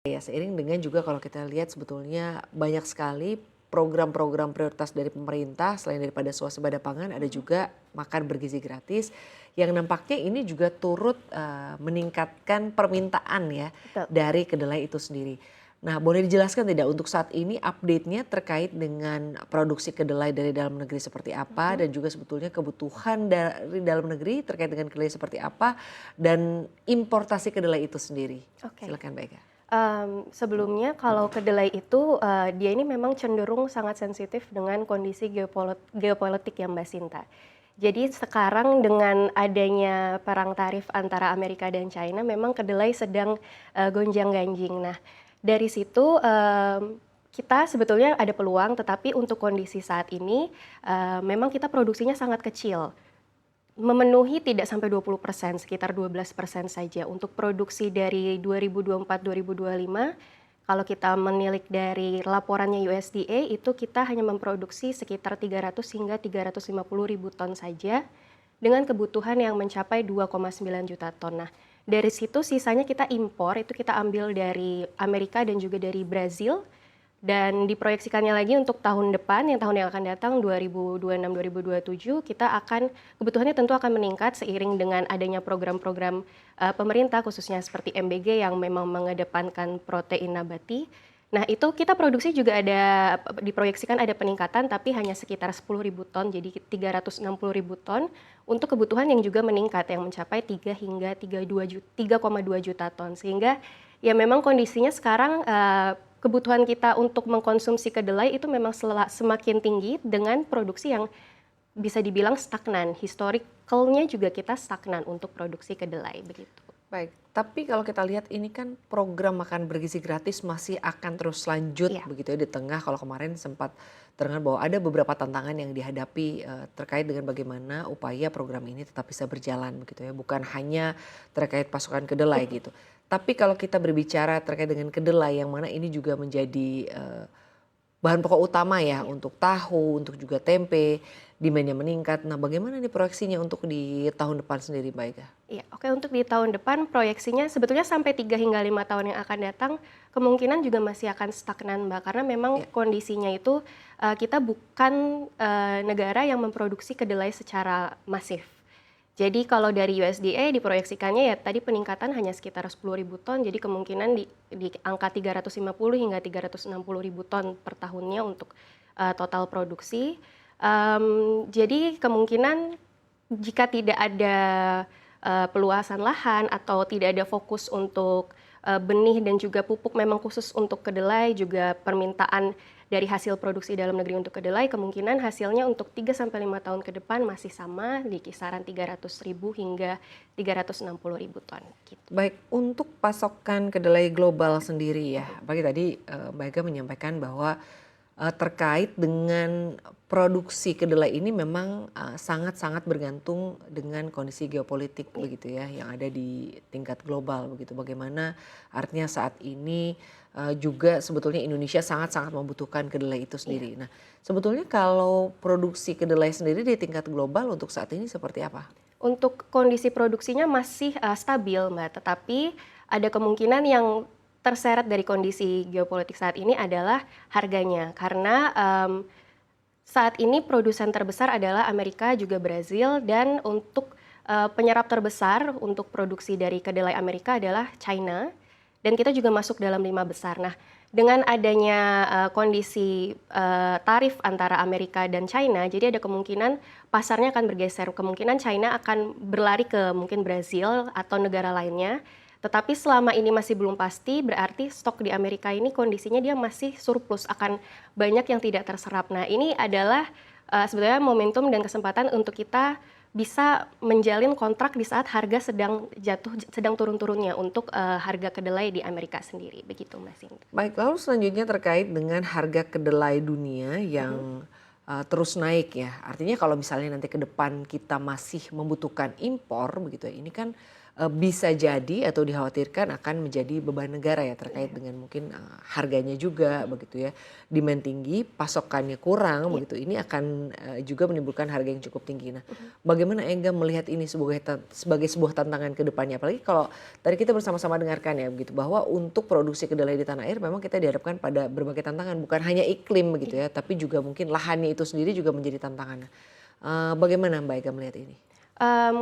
Ya, seiring dengan juga kalau kita lihat sebetulnya banyak sekali program-program prioritas dari pemerintah selain daripada swasembada pangan ada juga makan bergizi gratis yang nampaknya ini juga turut meningkatkan permintaan ya Betul. dari kedelai itu sendiri. Nah, boleh dijelaskan tidak untuk saat ini update-nya terkait dengan produksi kedelai dari dalam negeri seperti apa Mhm. dan juga sebetulnya kebutuhan dari dalam negeri terkait dengan kedelai seperti apa dan importasi kedelai itu sendiri. Oke. Silakan Mbak Ega. Sebelumnya kalau kedelai itu, dia ini memang cenderung sangat sensitif dengan kondisi geopolitik ya Mbak Sinta. Jadi sekarang dengan adanya perang tarif antara Amerika dan China memang kedelai sedang, gonjang-ganjing. Nah, dari situ, kita sebetulnya ada peluang tetapi untuk kondisi saat ini, memang kita produksinya sangat kecil. Memenuhi tidak sampai 20%, sekitar 12% saja. Untuk produksi dari 2024-2025, kalau kita menilik dari laporannya USDA, itu kita hanya memproduksi sekitar 300 hingga 350 ribu ton saja, dengan kebutuhan yang mencapai 2,9 juta ton. Nah, dari situ sisanya kita impor, itu kita ambil dari Amerika dan juga dari Brazil, dan diproyeksikannya lagi untuk tahun depan, tahun yang akan datang 2026-2027 kita akan kebutuhannya tentu akan meningkat seiring dengan adanya program-program, pemerintah khususnya seperti MBG yang memang mengedepankan protein nabati. Nah itu kita produksi juga ada diproyeksikan ada peningkatan tapi hanya sekitar 10.000 ton jadi 360.000 ton untuk kebutuhan yang juga meningkat yang mencapai 3 hingga 3,2 juta ton sehingga ya memang kondisinya sekarang, kebutuhan kita untuk mengkonsumsi kedelai itu memang semakin tinggi dengan produksi yang bisa dibilang stagnan. Historicalnya juga kita stagnan untuk produksi kedelai, begitu. Baik, tapi kalau kita lihat ini kan program makan bergizi gratis masih akan terus lanjut Iya, begitu ya di tengah kalau kemarin sempat terdengar bahwa ada beberapa tantangan yang dihadapi terkait dengan bagaimana upaya program ini tetap bisa berjalan begitu ya, bukan hanya terkait pasokan kedelai gitu. Tapi kalau kita berbicara terkait dengan kedelai yang mana ini juga menjadi bahan pokok utama ya iya. untuk tahu, untuk juga tempe, demand-nya meningkat. Nah, bagaimana nih proyeksinya untuk di tahun depan sendiri, Mbak Ega? Iya, oke untuk di tahun depan proyeksinya sebetulnya sampai 3 hingga 5 tahun yang akan datang, kemungkinan juga masih akan stagnan, Mbak. Karena memang Ya. kondisinya itu, kita bukan, negara yang memproduksi kedelai secara masif. Jadi kalau dari USDA diproyeksikannya ya tadi peningkatan hanya sekitar 10.000 ton, jadi kemungkinan di angka 350 hingga 360.000 ton per tahunnya untuk, total produksi. Jadi kemungkinan jika tidak ada, peluasan lahan atau tidak ada fokus untuk, benih dan juga pupuk memang khusus untuk kedelai, juga permintaan dari hasil produksi dalam negeri untuk kedelai, kemungkinan hasilnya untuk 3 sampai 5 tahun ke depan masih sama di kisaran 300.000 hingga 360.000 ton, gitu. Baik, untuk pasokan kedelai global sendiri ya, Mhm, apalagi tadi Mbak Ega menyampaikan bahwa terkait dengan produksi kedelai ini memang sangat-sangat bergantung dengan kondisi geopolitik iya, begitu ya yang ada di tingkat global begitu. Bagaimana artinya saat ini juga sebetulnya Indonesia sangat-sangat membutuhkan kedelai itu iya. sendiri. Nah, sebetulnya kalau produksi kedelai sendiri di tingkat global untuk saat ini seperti apa? Untuk kondisi produksinya masih, stabil, Mbak, tetapi ada kemungkinan yang terseret dari kondisi geopolitik saat ini adalah harganya. Karena, saat ini produsen terbesar adalah Amerika juga Brazil dan untuk, penyerap terbesar untuk produksi dari kedelai Amerika adalah China dan kita juga masuk dalam 5 besar. Nah, dengan adanya, kondisi, tarif antara Amerika dan China, jadi ada kemungkinan pasarnya akan bergeser, kemungkinan China akan berlari ke mungkin Brazil atau negara lainnya. Tetapi selama ini masih belum pasti, berarti stok di Amerika ini kondisinya dia masih surplus, akan banyak yang tidak terserap. Nah, ini adalah, sebenarnya momentum dan kesempatan untuk kita bisa menjalin kontrak di saat harga sedang turun-turunnya untuk, harga kedelai di Amerika sendiri, begitu Mas Indra. Baik, lalu selanjutnya terkait dengan harga kedelai dunia Mhm, yang terus naik ya. Artinya kalau misalnya nanti ke depan kita masih membutuhkan impor begitu ya, ini kan bisa jadi atau dikhawatirkan akan menjadi beban negara ya terkait Iya. dengan mungkin harganya juga begitu ya. Demand tinggi, pasokannya kurang Iya. begitu. Ini akan juga menimbulkan harga yang cukup tinggi. Nah, Mhm. bagaimana Ega melihat ini sebagai sebuah tantangan ke depannya? Apalagi kalau tadi kita bersama-sama dengarkan ya begitu bahwa untuk produksi kedelai di tanah air memang kita dihadapkan pada berbagai tantangan, bukan hanya iklim begitu Iya. ya, tapi juga mungkin lahannya itu sendiri juga menjadi tantangan. Bagaimana Mbak Ega melihat ini?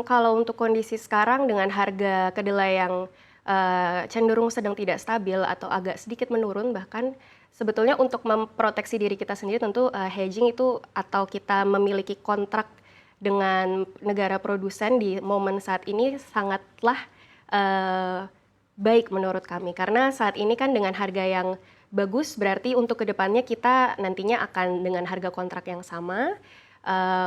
Kalau untuk kondisi sekarang dengan harga kedelai yang, cenderung sedang tidak stabil atau agak sedikit menurun bahkan, sebetulnya untuk memproteksi diri kita sendiri tentu, hedging itu atau kita memiliki kontrak dengan negara produsen di momen saat ini sangatlah, eee, baik menurut kami. Karena saat ini kan dengan harga yang bagus berarti untuk kedepannya kita nantinya akan dengan harga kontrak yang sama.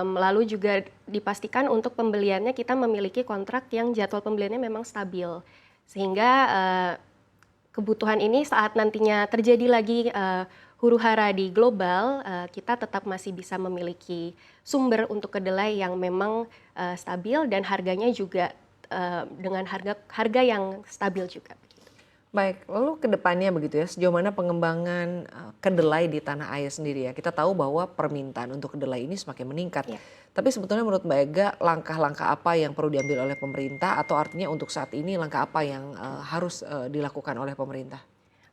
Lalu juga dipastikan untuk pembeliannya kita memiliki kontrak yang jadwal pembeliannya memang stabil. Sehingga, kebutuhan ini saat nantinya terjadi lagi, huru-hara di global, kita tetap masih bisa memiliki sumber untuk kedelai yang memang, stabil dan harganya juga, dengan harga harga yang stabil juga, begitu. Baik, lalu ke depannya begitu ya, sejauh mana pengembangan kedelai di tanah air sendiri ya? Kita tahu bahwa permintaan untuk kedelai ini semakin meningkat. Iya. Tapi sebetulnya menurut Mbak Ega, langkah-langkah apa yang perlu diambil oleh pemerintah atau artinya untuk saat ini langkah apa yang harus dilakukan oleh pemerintah?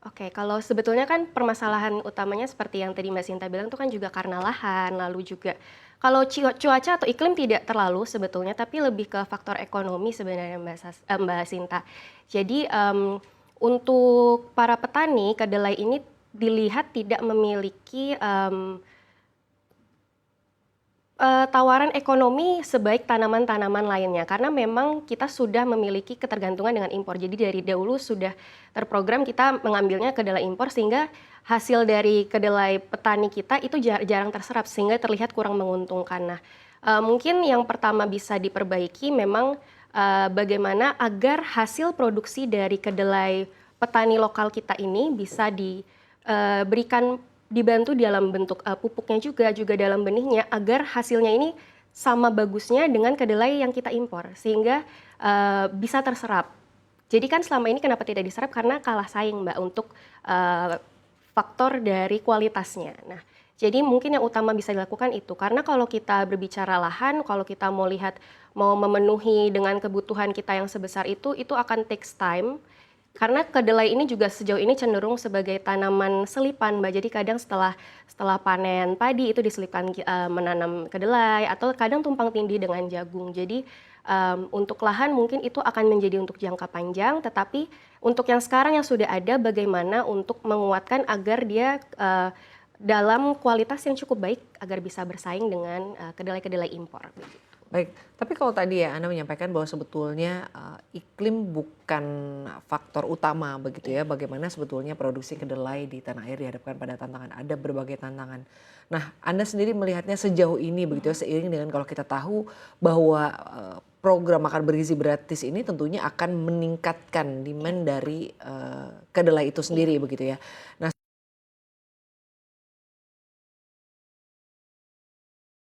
Oke, kalau sebetulnya kan permasalahan utamanya seperti yang tadi Mbak Sinta bilang itu kan juga karena lahan, lalu juga kalau cuaca atau iklim tidak terlalu sebetulnya, tapi lebih ke faktor ekonomi sebenarnya Mbak Sinta. Jadi, untuk para petani kedelai ini dilihat tidak memiliki, tawaran ekonomi sebaik tanaman-tanaman lainnya, karena memang kita sudah memiliki ketergantungan dengan impor. Jadi dari dahulu sudah terprogram kita mengambilnya kedelai impor, sehingga hasil dari kedelai petani kita itu jarang terserap, sehingga terlihat kurang menguntungkan. Nah, mungkin yang pertama bisa diperbaiki memang, bagaimana agar hasil produksi dari kedelai petani lokal kita ini bisa diberikan dibantu dalam bentuk, pupuknya juga dalam benihnya agar hasilnya ini sama bagusnya dengan kedelai yang kita impor sehingga, bisa terserap. Jadi kan selama ini kenapa tidak diserap karena kalah saing Mbak untuk, faktor dari kualitasnya. Nah, jadi mungkin yang utama bisa dilakukan itu karena kalau kita berbicara lahan, kalau kita mau memenuhi dengan kebutuhan kita yang sebesar itu akan takes time. Karena kedelai ini juga sejauh ini cenderung sebagai tanaman selipan, Mbak. Jadi kadang setelah panen padi itu diselipkan menanam kedelai atau kadang tumpang tindih dengan jagung. Jadi, untuk lahan mungkin itu akan menjadi untuk jangka panjang, tetapi untuk yang sekarang yang sudah ada bagaimana untuk menguatkan agar dia, dalam kualitas yang cukup baik agar bisa bersaing dengan, kedelai-kedelai impor, begitu. Baik, tapi kalau tadi ya Anda menyampaikan bahwa sebetulnya iklim bukan faktor utama begitu Iya. ya, bagaimana sebetulnya produksi kedelai di tanah air dihadapkan pada tantangan, ada berbagai tantangan. Nah, Anda sendiri melihatnya sejauh ini begitu ya, seiring dengan kalau kita tahu bahwa program makan bergizi gratis ini tentunya akan meningkatkan Iya. demand dari kedelai itu Iya. sendiri begitu ya. Nah,